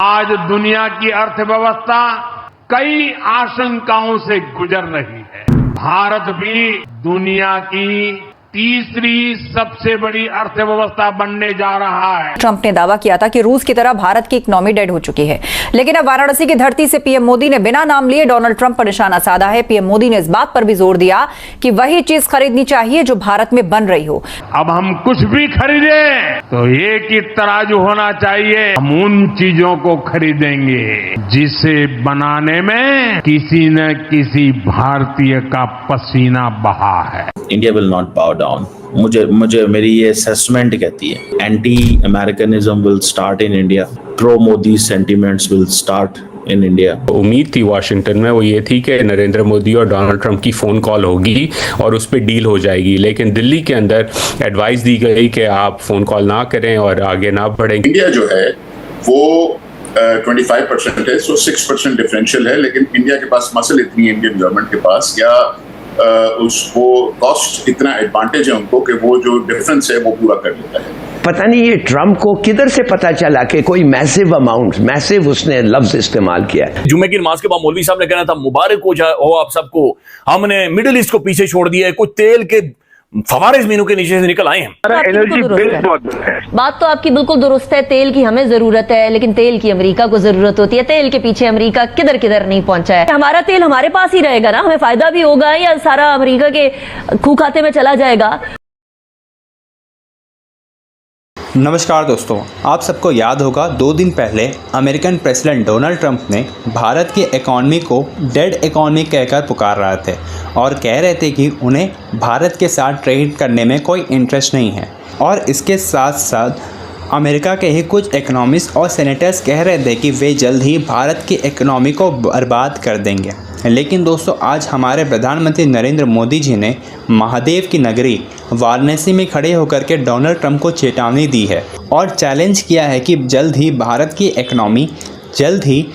आज दुनिया की अर्थव्यवस्था कई आशंकाओं से गुजर रही है। भारत भी दुनिया की तीसरी सबसे बड़ी अर्थव्यवस्था बनने जा रहा है। ट्रंप ने दावा किया था कि रूस की तरह भारत की इकोनॉमी डेड हो चुकी है, लेकिन अब वाराणसी की धरती से पीएम मोदी ने बिना नाम लिए डोनाल्ड ट्रंप पर निशाना साधा है। पीएम मोदी ने इस बात पर भी जोर दिया कि वही चीज खरीदनी चाहिए जो भारत में बन रही हो। अब हम कुछ भी खरीदे तो एक ही तराजू होना चाहिए। हम उन चीजों को खरीदेंगे जिसे बनाने में किसी न किसी भारतीय का पसीना बहा है। इंडिया विल नॉट बाउ डाउन। मुझे मेरी ये असेसमेंट कहती है anti Americanism will start in India, pro Modi sentiments will start in India. उम्मीद थी वाशिंगटन में वो ये थी कि नरेंद्र मोदी और डोनाल्ड ट्रंप की फ़ोन कॉल होगी और उस पर डील हो जाएगी, लेकिन दिल्ली के अंदर एडवाइस दी गई कि आप फ़ोन कॉल ना करें और आगे ना बढ़ें। इंडिया जो है वो 25% है, सो 6% डिफरेंशियल है, लेकिन इंडिया के पास मसल इतनी है इंडियन गवर्नमेंट के पास, या उसको कॉस्ट इतना एडवांटेज है उनको कि वो जो डिफरेंस है वो पूरा कर लेता है। पता नहीं ये ट्रंप को किधर से पता चला कि कोई मैसिव अमाउंट, मैसिव उसने लफ्ज इस्तेमाल किया है। जुम्मे की नमाज के बाद मौलवी साहब ने कहना था मुबारक हो आप सबको, हमने मिडिल ईस्ट को पीछे छोड़ दिया है, कुछ तेल के फवारे जमीनों के नीचे से निकल आए हैं। एनर्जी बिल बहुत है। बात तो आपकी बिल्कुल दुरुस्त है, तेल की हमें जरूरत है, लेकिन तेल की अमेरिका को जरूरत होती है। तेल के पीछे अमेरिका किधर किधर नहीं पहुंचा है। हमारा तेल हमारे पास ही रहेगा ना, हमें फायदा भी होगा या सारा अमेरिका के खूह खाते में चला जाएगा। नमस्कार दोस्तों, आप सबको याद होगा 2 दिन पहले अमेरिकन प्रेसिडेंट डोनाल्ड ट्रंप ने भारत की इकॉनमी को डेड इकॉनमी कहकर पुकार रहे थे और कह रहे थे कि उन्हें भारत के साथ ट्रेड करने में कोई इंटरेस्ट नहीं है। और इसके साथ साथ अमेरिका के ही कुछ इकोनॉमिस्ट और सेनेटर्स कह रहे थे कि वे जल्द ही भारत की इकॉनमी को बर्बाद कर देंगे। लेकिन दोस्तों, आज हमारे प्रधानमंत्री नरेंद्र मोदी जी ने महादेव की नगरी वाराणसी में खड़े होकर के डोनाल्ड ट्रंप को चेतावनी दी है और चैलेंज किया है कि जल्द ही भारत की इकॉनमी जल्द ही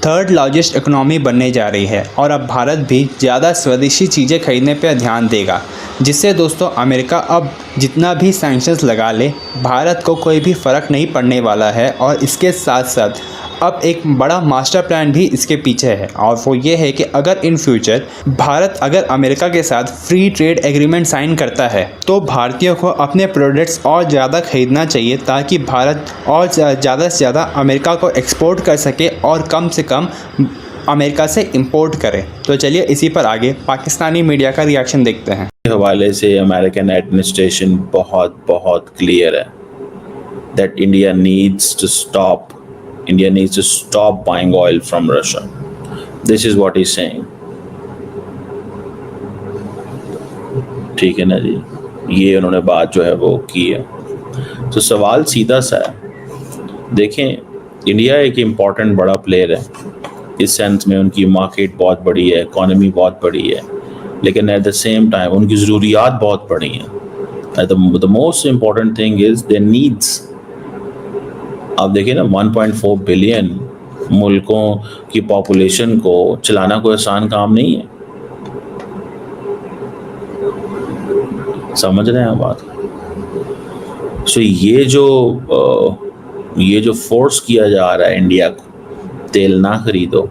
3rd लार्जेस्ट इकॉनमी बनने जा रही है और अब भारत भी ज़्यादा स्वदेशी चीज़ें खरीदने पर ध्यान देगा, जिससे दोस्तों अमेरिका अब जितना भी सैंक्शंस लगा ले भारत को कोई भी फ़र्क नहीं पड़ने वाला है। और इसके साथ साथ अब एक बड़ा मास्टर प्लान भी इसके पीछे है और वो ये है कि अगर इन फ्यूचर भारत अगर अमेरिका के साथ फ्री ट्रेड एग्रीमेंट साइन करता है तो भारतीयों को अपने प्रोडक्ट्स और ज़्यादा ख़रीदना चाहिए ताकि भारत और ज़्यादा से ज़्यादा अमेरिका को एक्सपोर्ट कर सके और कम से कम अमेरिका से इंपोर्ट करे। तो चलिए इसी पर आगे पाकिस्तानी मीडिया का रिएक्शन देखते हैं। हवाले से अमेरिकन एडमिनिस्ट्रेशन बहुत क्लियर है that India needs to stop buying oil from Russia. This is what he's saying. ठीक है ना जी, ये उन्होंने बात जो है वो की है। तो सवाल सीधा सा है, देखें इंडिया एक इम्पॉर्टेंट बड़ा प्लेयर है, इस सेंस में उनकी मार्केट बहुत बड़ी है, इकॉनमी बहुत बड़ी है, लेकिन एट द सेम टाइम उनकी ज़रूरियात बहुत बड़ी हैं। The most important thing is there needs. आप देखिए ना, 1.4 बिलियन मुल्कों की पॉपुलेशन को चलाना कोई आसान काम नहीं है। समझ रहे हैं बात? सो ये जो फोर्स किया जा रहा है इंडिया को तेल ना खरीदो,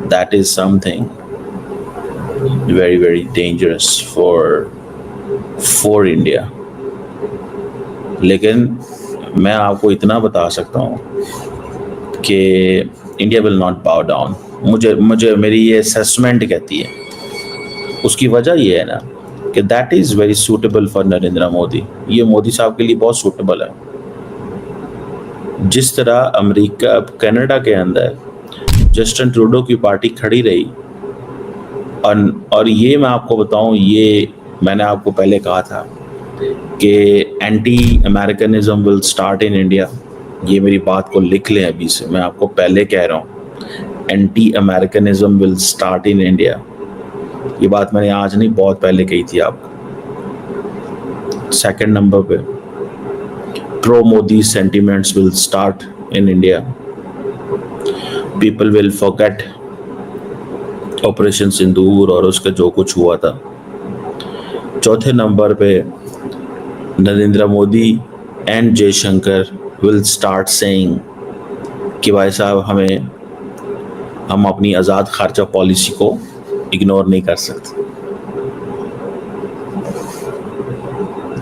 that is something very very dangerous for India. लेकिन मैं आपको इतना बता सकता हूँ कि इंडिया विल नॉट बाउ डाउन। मुझे मेरी ये असेसमेंट कहती है। उसकी वजह ये है ना कि that is very suitable for Narendra Modi. ये मोदी साहब के लिए बहुत सूटेबल है। जिस तरह अमेरिका कनाडा के अंदर जस्टिन ट्रूडो की पार्टी खड़ी रही, और ये मैं आपको बताऊं, ये मैंने आपको पहले कहा था कि anti Americanism will start in India. ये मेरी बात को लिख लें अभी से, मैं आपको पहले कह रहा हूँ, anti Americanism will start in India. ये बात मैंने आज नहीं, बहुत पहले कही थी आपको। 2nd नंबर पे, pro Modi sentiments will start in India. People will forget operation Sindoor और उसका जो कुछ हुआ था। 4थे नंबर पे, Narendra Modi and Jayashankar will start saying कि भाई साहब हम अपनी आज़ाद खर्चा पॉलिसी को इग्नोर नहीं कर सकते।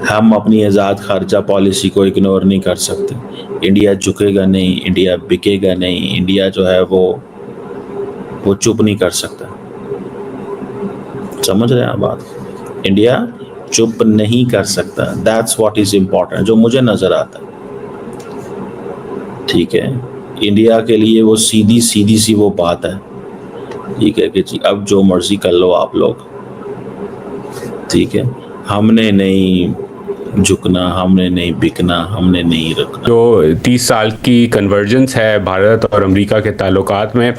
हम अपनी आज़ाद खर्चा पॉलिसी को इग्नोर नहीं कर सकते। इंडिया झुकेगा नहीं, इंडिया बिकेगा नहीं, इंडिया जो है वो चुप नहीं कर सकता। समझ रहे हैं बात? इंडिया चुप नहीं कर सकता। दैट्स व्हाट इज इम्पोर्टेंट, जो मुझे नजर आता है। ठीक है, इंडिया के लिए वो सीधी सी वो बात है, ठीक है, कि जी अब जो मर्जी कर लो आप लोग, ठीक है, हमने नहीं झुकना, हमने नहीं बिकना, हमने नहीं रखना। जो 30 साल की कन्वर्जेंस है भारत और अमेरिका के ताल्लुकात में,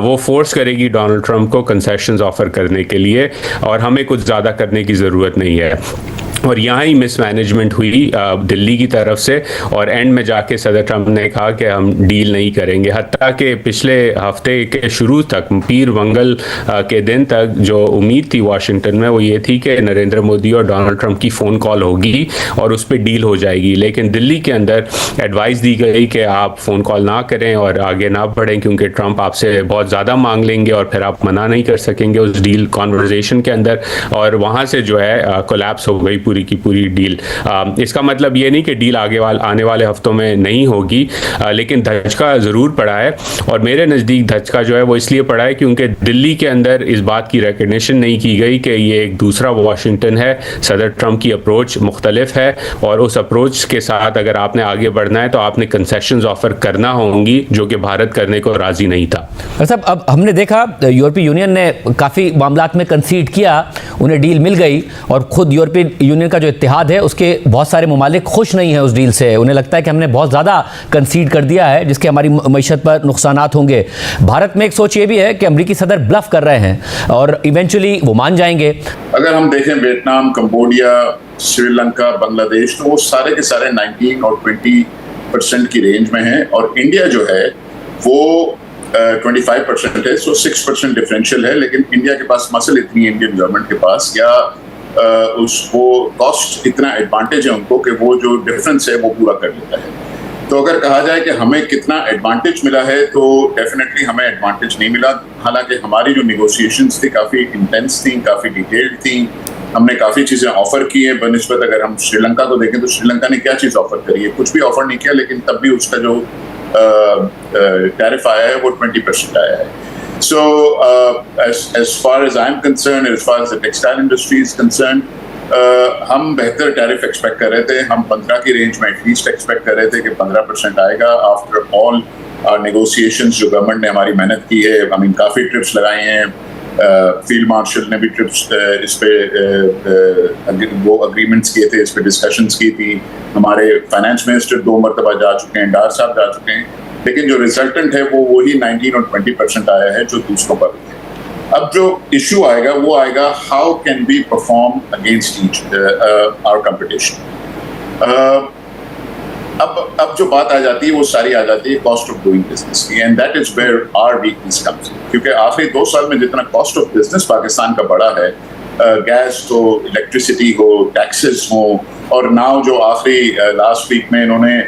वो फोर्स करेगी डोनाल्ड ट्रंप को कंसेशंस ऑफर करने के लिए, और हमें कुछ ज़्यादा करने की ज़रूरत नहीं है। और यहाँ ही मिसमैनेजमेंट हुई दिल्ली की तरफ से, और एंड में जाके सदर ट्रंप ने कहा कि हम डील नहीं करेंगे। हत्ता कि पिछले हफ्ते के शुरू तक, पीर मंगल के दिन तक, जो उम्मीद थी वाशिंगटन में वो ये थी कि नरेंद्र मोदी और डोनाल्ड ट्रंप की फ़ोन कॉल होगी और उस पर डील हो जाएगी। लेकिन दिल्ली के अंदर एडवाइस दी गई कि आप फ़ोन कॉल ना करें और आगे ना बढ़ें, क्योंकि ट्रंप आपसे बहुत ज़्यादा मांग लेंगे और फिर आप मना नहीं कर सकेंगे उस डील कॉन्वर्जेशन के अंदर। और वहाँ से जो है कोलैप्स हो गई पूरी की पूरी डील। इसका मतलब ये नहीं कि डील आने वाले हफ्तों में नहीं होगी, लेकिन धचका ज़रूर पड़ा है। और मेरे नज़दीक धचका जो है वो इसलिए पड़ा है क्योंकि दिल्ली के अंदर इस बात की रिकग्निशन नहीं की गई कि ये एक दूसरा वाशिंगटन है। सदर ट्रंप की अप्रोच मुख्तलिफ है, और उस अप्रोच के साथ अगर आपने आगे बढ़ना है तो आपने कंसेशंस ऑफर करना होंगी, जो कि भारत करने को राज़ी नहीं था। साहब, अब हमने देखा यूरोपीय यूनियन ने काफ़ी मामलात में कंसीड किया, उन्हें डील मिल गई, और खुद यूरोपीय यूनियन का जो इत्तेहाद है उसके बहुत सारे ममालिक खुश नहीं है उस डील से। उन्हें लगता है कि हमने बहुत ज़्यादा कंसीड कर दिया है, जिसके हमारी मईशत पर नुकसानात होंगे। भारत में एक सोच ये भी है कि अमेरिकी सदर ब्लफ कर रहे हैं और इवेंचुअली वो मान जाएंगे। अगर हम देखें वियतनाम, कंबोडिया, श्रीलंका, बांग्लादेश, तो वो सारे के सारे 19 और 20% की रेंज में हैं, और इंडिया जो है वो 25% है, सो 6% डिफरेंशियल है। लेकिन इंडिया के पास मसल इतनी है, इंडियन गवर्नमेंट के पास, या उसको कॉस्ट इतना एडवांटेज है उनको कि वो जो डिफरेंस है वो पूरा कर लेता है। तो अगर कहा जाए कि हमें कितना एडवांटेज मिला है, तो डेफिनेटली हमें एडवांटेज नहीं मिला। हालांकि हमारी जो निगोशिएशंस थी काफ़ी इंटेंस थी, काफ़ी डिटेल्ड थी, हमने काफ़ी चीज़ें ऑफर की हैं बनस्बत। अगर हम श्रीलंका को देखें तो श्रीलंका ने क्या चीज़ ऑफर करी है? कुछ भी ऑफर नहीं किया, लेकिन तब भी उसका जो टैरिफ आया है वो 20% आया है। So as far as I'm concerned, as far as the textile industry is concerned, हम बेहतर टैरिफ एक्सपेक्ट कर रहे थे। हम 15 की रेंज में एटलीस्ट एक्सपेक्ट कर रहे थे कि 15% आएगा। आफ्टर ऑल नेगोशिएशंस जो गवर्नमेंट ने हमारी मेहनत की है, आई मीन काफ़ी ट्रिप्स लगाए हैं, फील्ड मार्शल ने भी ट्रिप्स इस पे वो अग्रीमेंट्स किए थे, इस पे डिस्कशंस की थी। हमारे फाइनेंस मिनिस्टर 2 मरतबा जा चुके हैं, डार साहब जा चुके हैं, लेकिन जो रिजल्टेंट है वो वही 19 और 20% आया है जो दूसरों पर है। अब जो इशू आएगा वो आएगा, how can we perform against each our competition. अब जो बात आ जाती है वो सारी आ जाती है कॉस्ट ऑफ डूइंग बिजनेस की, and that is where our weakness comes in. क्योंकि आखिरी 2 साल में जितना कॉस्ट ऑफ बिजनेस पाकिस्तान का बढ़ा है, गैस हो, इलेक्ट्रिसिटी हो, टैक्सेस हो, और नाउ जो आखिरी लास्ट वीक में इन्होंने